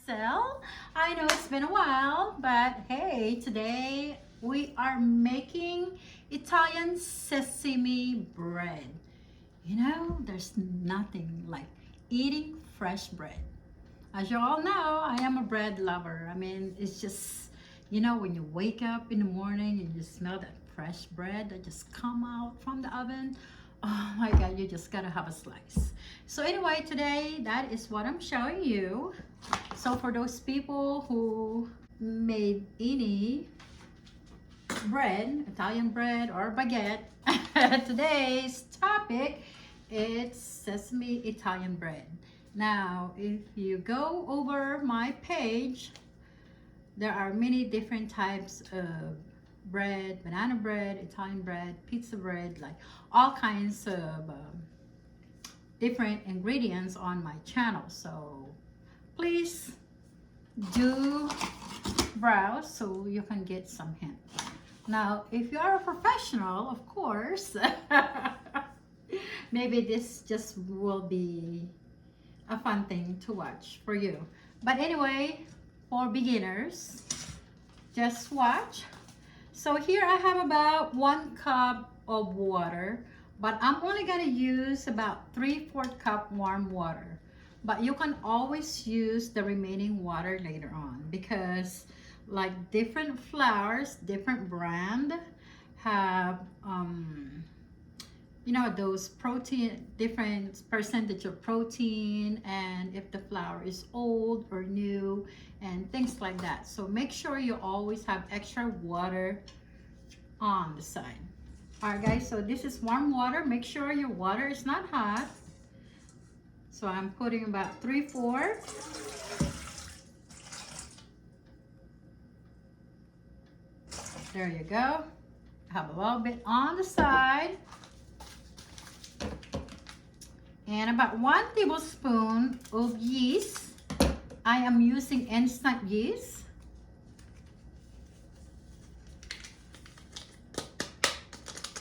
still. I know it's been a while, but hey, today we are making Italian sesame bread. You know, there's nothing like eating fresh bread. As you all know, I am a bread lover. I mean, it's just, you know, when you wake up in the morning and you smell that fresh bread that just come out from the oven, oh my God, you just gotta have a slice. So anyway, today that is what I'm showing you. So for those people who made any bread, Italian bread or baguette, today's topic is sesame Italian bread. Now, if you go over my page, there are many different types of bread, banana bread, Italian bread, pizza bread, like all kinds of different ingredients on my channel. So please do browse so you can get some hint. Now, if you are a professional, of course, maybe this just will be a fun thing to watch for you. But anyway, for beginners, just watch. So here I have about 1 cup of water, but I'm only gonna use about 3/4 cup warm water. But you can always use the remaining water later on, because like different flours, different brand have you know, those protein, different percentage of protein, and if the flour is old or new and things like that. So make sure you always have extra water on the side. All right guys, so this is warm water. Make sure your water is not hot. So I'm putting about 3/4. There you go. Have a little bit on the side. And about 1 tablespoon of yeast. I am using instant yeast.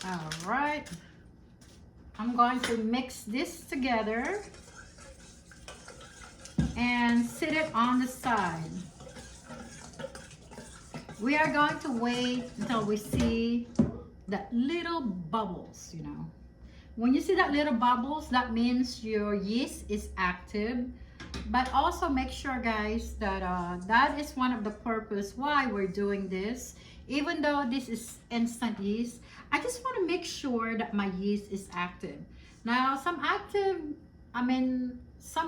All right. I'm going to mix this together and sit it on the side. We are going to wait until we see that little bubbles, you know. When you see that little bubbles, that means your yeast is active. But also make sure, guys, that that is one of the purpose why we're doing this. Even though this is instant yeast, I just want to make sure that my yeast is active. Now, some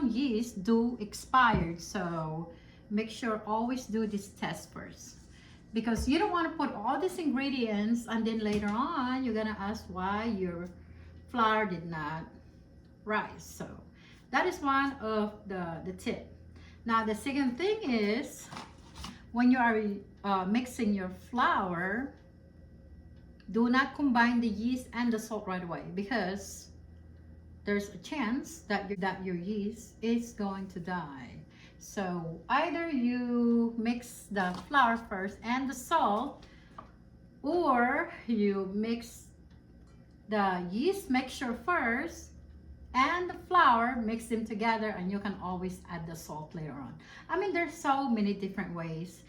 yeast do expire, so make sure always do this test first. Because you don't want to put all these ingredients and then later on, you're gonna ask why your flour did not rise. So that is one of the tip. Now the second thing is, when you are mixing your flour, do not combine the yeast and the salt right away, because there's a chance that your yeast is going to die. So either you mix the flour first and the salt, or you mix the yeast mixture first and the flour, mix them together, and you can always add the salt later on. I mean, there's so many different ways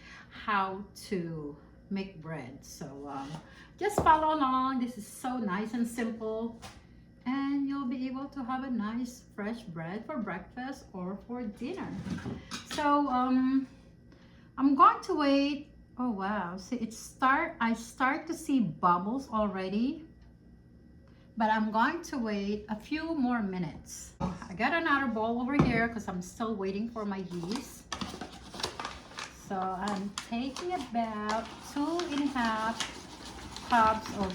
how to make bread. So just follow along. This is so nice and simple, and you'll be able to have a nice fresh bread for breakfast or for dinner. So I'm going to wait. Oh wow, see, I start to see bubbles already, but I'm going to wait a few more minutes. I got another bowl over here because I'm still waiting for my yeast. So I'm taking about 2.5 cups of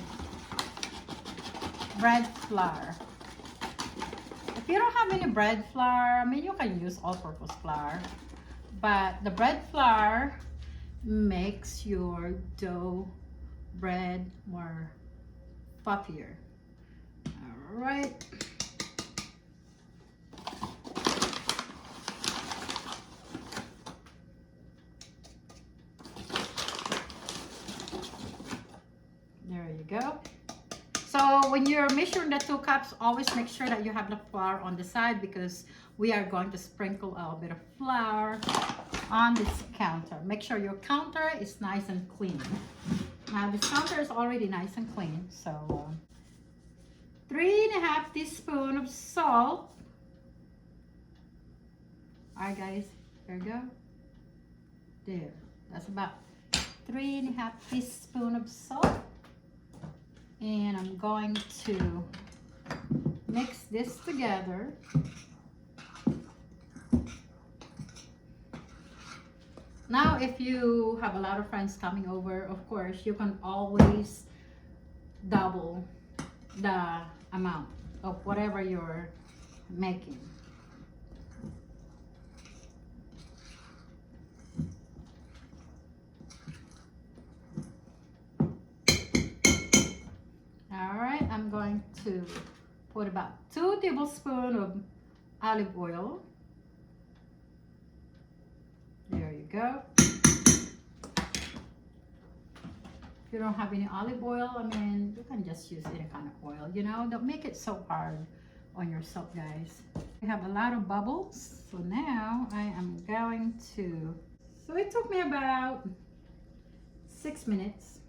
bread flour. If you don't have any bread flour, I mean, you can use all-purpose flour, but the bread flour makes your dough bread more puffier. All right. There you go. So when you're measuring the 2 cups, always make sure that you have the flour on the side, because we are going to sprinkle a little bit of flour on this counter. Make sure your counter is nice and clean. Now this counter is already nice and clean, so 3.5 teaspoons of salt. All right, guys, there you go. There, that's about 3.5 teaspoons of salt. And I'm going to mix this together. Now, if you have a lot of friends coming over, of course, you can always double the amount of whatever you're making. All right, I'm going to put about 2 tablespoons of olive oil. There you go. If you don't have any olive oil, I mean, you can just use any kind of oil, you know. Don't make it so hard on yourself, guys. We have a lot of bubbles, so now I am going to, so it took me about 6 minutes.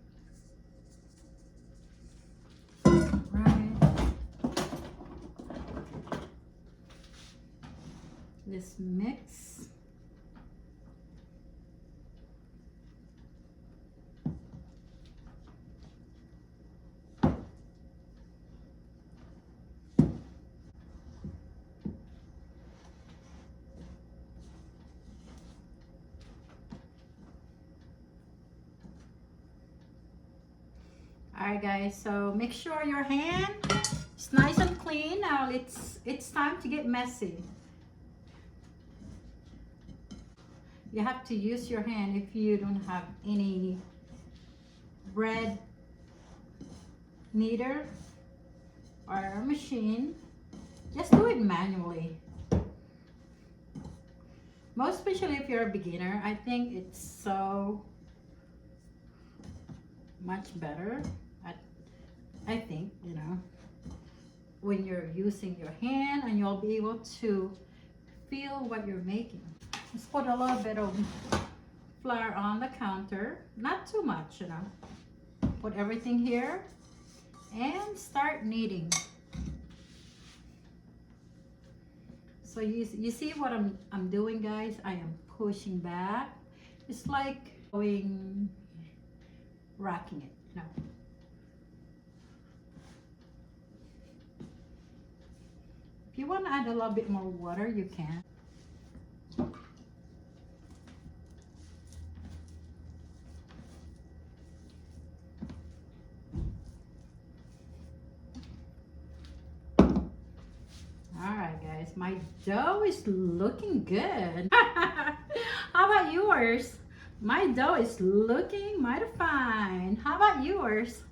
Right. This mix. Alright guys, so make sure your hand is nice and clean. Now it's time to get messy. You have to use your hand if you don't have any bread kneader or a machine. Just do it manually. Most especially if you're a beginner, I think it's so much better. I think, you know, when you're using your hand and you'll be able to feel what you're making. Just put a little bit of flour on the counter, not too much, you know. Put everything here and start kneading. So you see what I'm doing, guys? I am pushing back. It's like going, rocking it, you know. If you want to add a little bit more water, you can. Alright guys, my dough is looking good. How about yours? My dough is looking mighty fine. How about yours?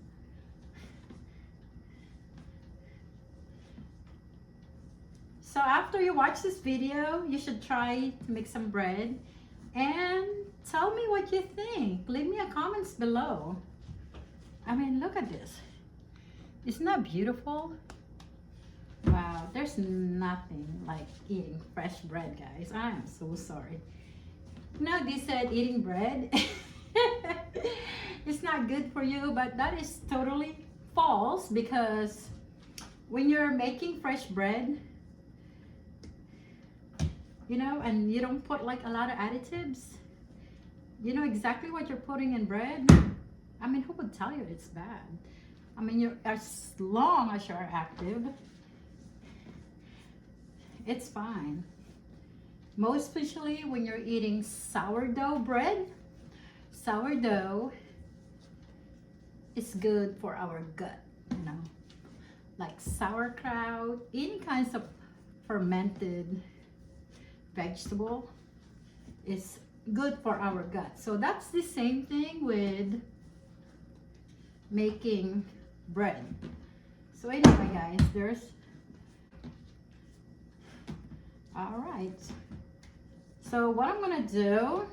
So after you watch this video, you should try to make some bread and tell me what you think. Leave me a comments below. I mean, look at this. Isn't that beautiful? Wow, there's nothing like eating fresh bread, guys. I am so sorry. No, they said eating bread it's not good for you, but that is totally false, because when you're making fresh bread, you know, and you don't put like a lot of additives, you know exactly what you're putting in bread. I mean, who would tell you it's bad? I mean, you're, as long as you're active, it's fine. Most especially when you're eating sourdough bread. Sourdough is good for our gut, you know, like sauerkraut, any kinds of fermented vegetable is good for our gut. So that's the same thing with making bread. So anyway guys, there's, all right, so what I'm gonna do,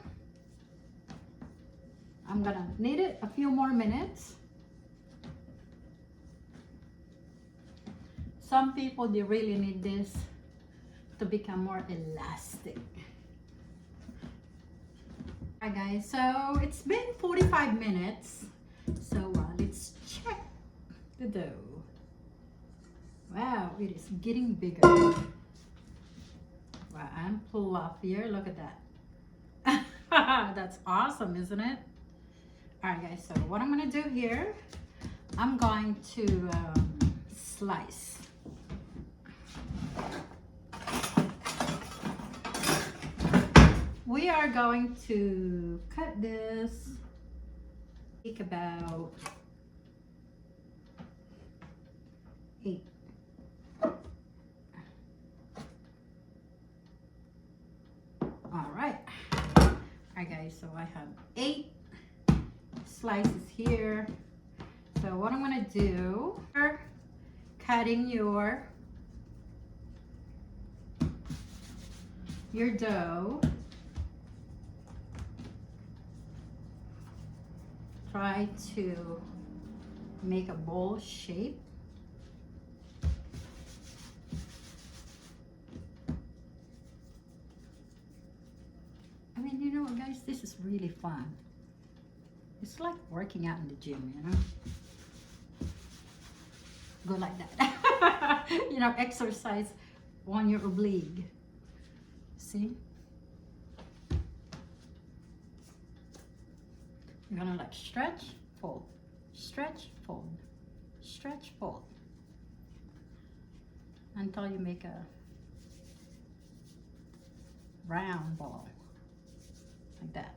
I'm gonna knead it a few more minutes. Some people, they really need this to become more elastic. Hi guys, so it's been 45 minutes. So let's check the dough. Wow, it is getting bigger. Wow, and fluffier. Look at that. That's awesome, isn't it? All right, guys. So what I'm gonna do here, I'm going to slice. We are going to cut this. Take about 8. All right, guys, so I have 8 slices here. So what I'm gonna do, cutting your dough, try to make a bowl shape. I mean, you know what, guys, this is really fun. It's like working out in the gym, you know? Go like that. You know, exercise on your oblique. See? You're gonna like stretch, fold, stretch, fold, stretch, fold, until you make a round ball, like that.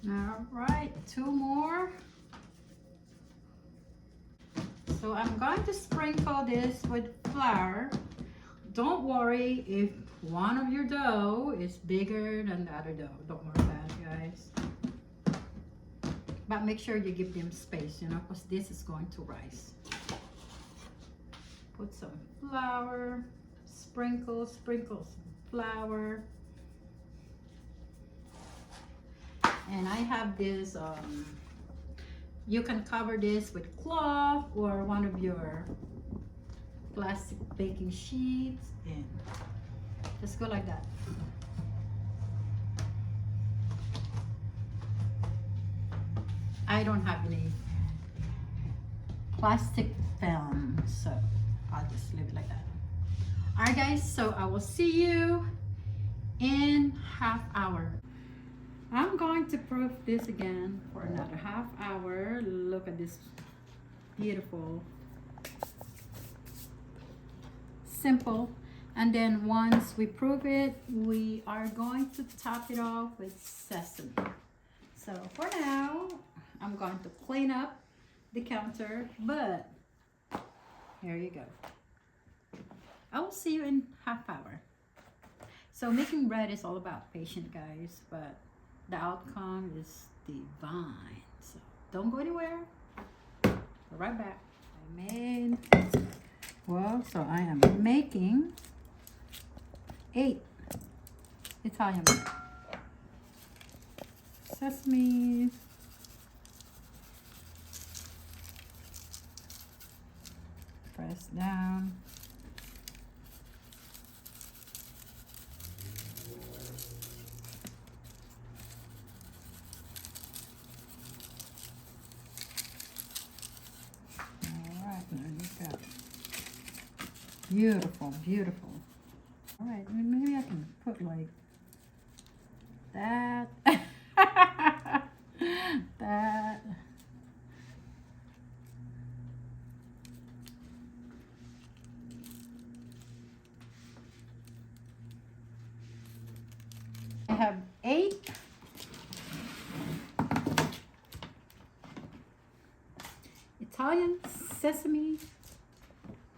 All right, 2 more. So I'm going to sprinkle this with flour. Don't worry if one of your dough is bigger than the other dough. Don't worry about it, guys. But make sure you give them space, you know, because this is going to rise. Put some flour, sprinkle some flour. And I have this, you can cover this with cloth or one of your plastic baking sheets, and just go like that. I don't have any plastic film, so I'll just leave it like that. All right, guys, so I will see you in half hour. I'm going to proof this again for another half hour. Look at this beautiful, simple. And then once we proof it, we are going to top it off with sesame. So for now, I'm going to clean up the counter, but here you go. I will see you in half hour. So making bread is all about patience, guys, but the outcome is divine. So don't go anywhere. Be right back. So I am making 8 Italian bread. Sesame, press down. Beautiful, beautiful. All right, maybe I can put like that. That. I have 8 Italian sesame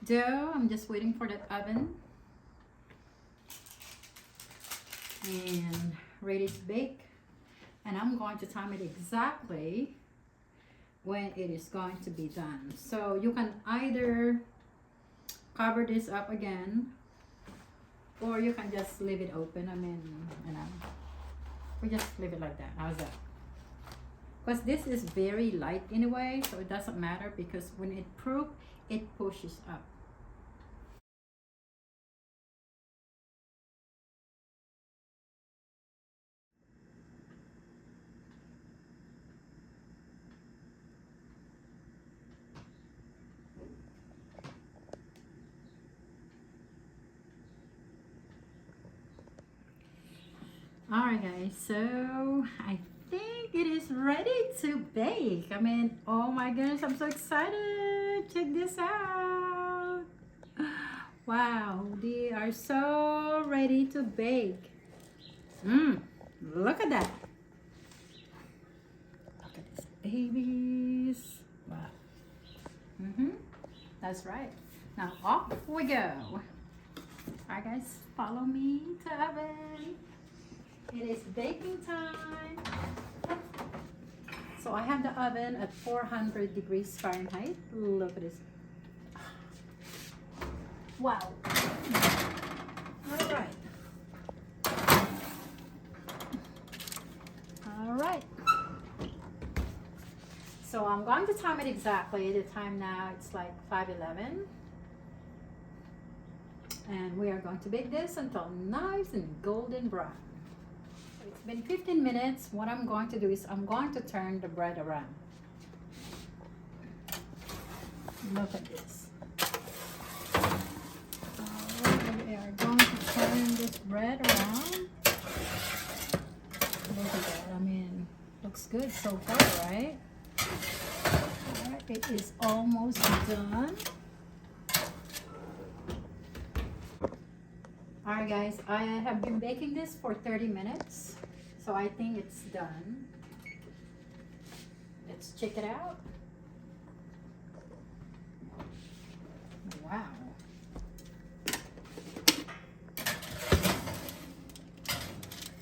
dough. I'm just waiting for that oven and ready to bake, and I'm going to time it exactly when it is going to be done. So you can either cover this up again Or you can just leave it open. I mean, you know, we just leave it like that. How's that? Because this is very light anyway, so it doesn't matter because when it proof, it pushes up. Alright guys, so I think it is ready to bake. I mean, oh my goodness, I'm so excited. Check this out. Wow, they are so ready to bake. Look at that. Look at these babies. Wow. That's right. Now off we go. Alright guys, follow me to the oven. It is baking time. So I have the oven at 400 degrees Fahrenheit. Look at this. Wow. All right. All right. So I'm going to time it exactly. The time now, it's like 5:11. And we are going to bake this until nice and golden brown. It's been 15 minutes. What I'm going to do is I'm going to turn the bread around. Look at this. We are going to turn this bread around. Look at that. I mean, looks good so far, right? Alright, it is almost done. Alright guys, I have been baking this for 30 minutes. So I think it's done. Let's check it out. Wow.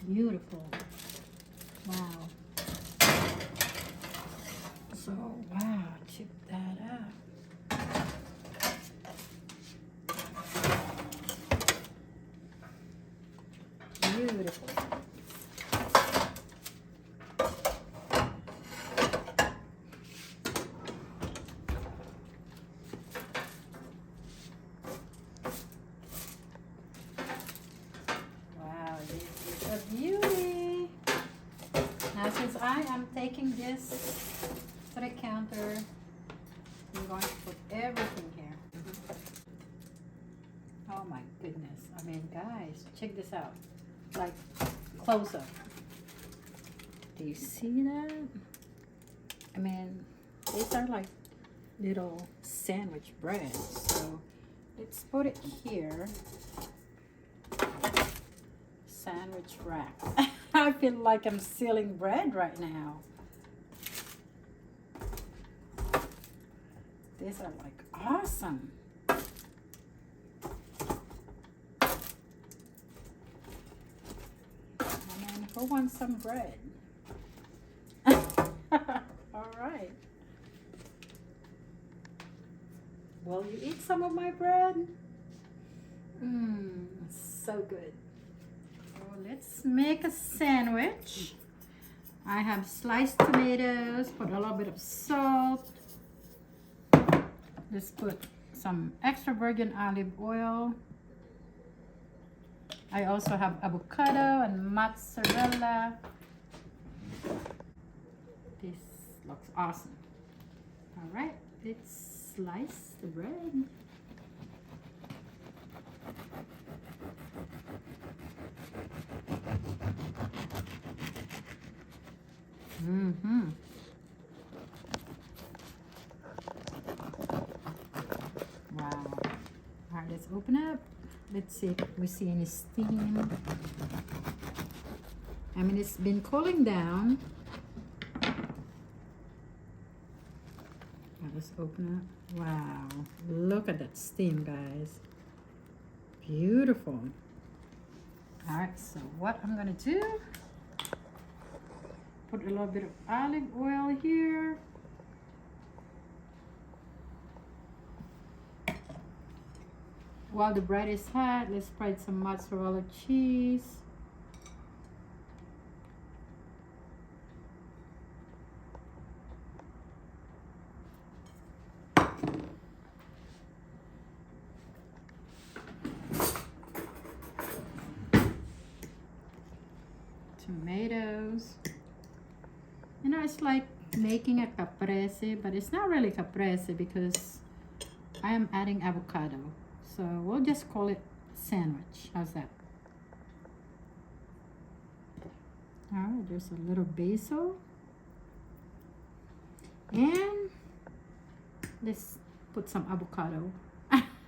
Beautiful. Wow. So, wow, check that out. Beautiful. Wow, this is a beauty. Now, since I am taking this to the counter, I'm going to put everything here. Oh my goodness. I mean, guys, check this out. Like, close up. Do you see that? I mean, these are like little sandwich bread. So, let's put it here. Sandwich rack. I feel like I'm sealing bread right now. These are like awesome. And who wants some bread? All right. Will you eat some of my bread? So good. So let's make a sandwich. I have sliced tomatoes, put a little bit of salt. Let's put some extra virgin olive oil. I also have avocado and mozzarella. This looks awesome. All right, let's slice the bread. Wow. All right, let's open up. Let's see if we see any steam. I mean, it's been cooling down. Let's open up. Wow, look at that steam, guys. Beautiful. All right, so what I'm gonna do, put a little bit of olive oil here. While the bread is hot, let's spread some mozzarella cheese. Tomatoes. You know, it's like making a caprese, but it's not really caprese because I am adding avocado. So we'll just call it sandwich. How's that? All right, there's a little basil. And let's put some avocado.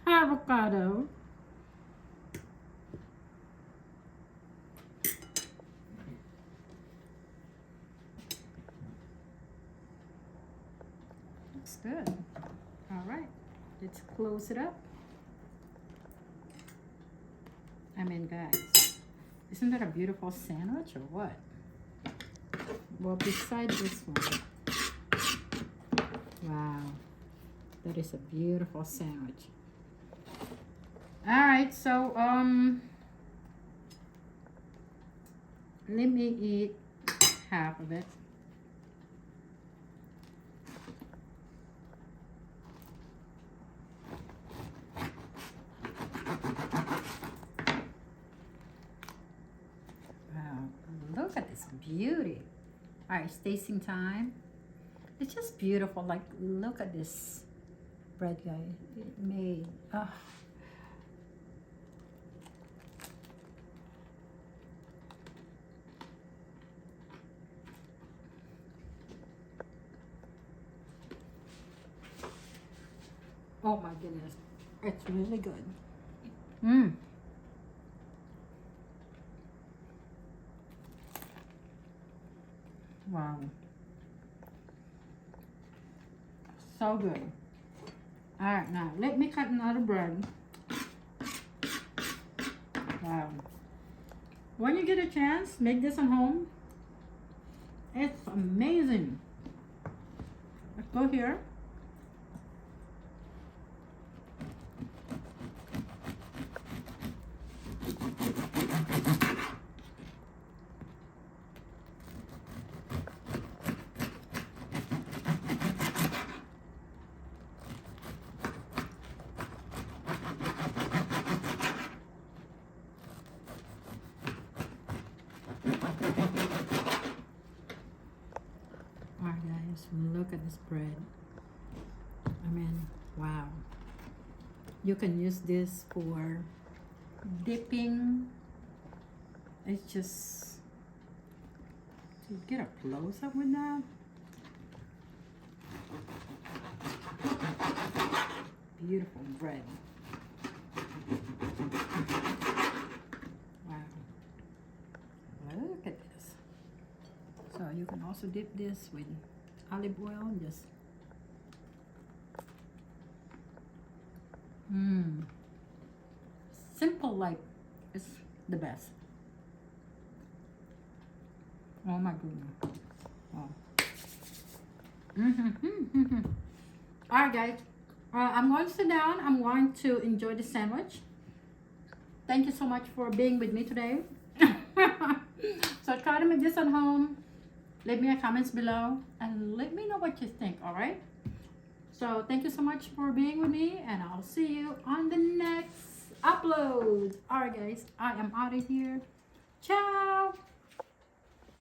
Avocado. Looks good. All right, let's close it up. I mean, guys, isn't that a beautiful sandwich or what? Well, besides this one, wow, that is a beautiful sandwich. All right, so let me eat half of it. Look at this beauty. All right, it's tasting time. It's just beautiful. Like, look at this bread, guys. It made, oh. Oh my goodness. It's really good. Mmm. Wow. So good. All right, now let me cut another bread. Wow. When you get a chance, make this at home. It's amazing. Let's go here. Alright guys, look at this bread. I mean, wow. You can use this for dipping. It's just to get a close up with that. Beautiful bread. Wow. Look at this. So you can also dip this with olive oil and just simple, like it's the best. Oh my goodness. Wow. All right guys, I'm going to sit down. I'm going to enjoy the sandwich. Thank you so much for being with me today. So try to make this at home. Leave me a comments below and let me know what you think. All right, so thank you so much for being with me, and I'll see you on the next upload. All right guys, I am out of here. Ciao.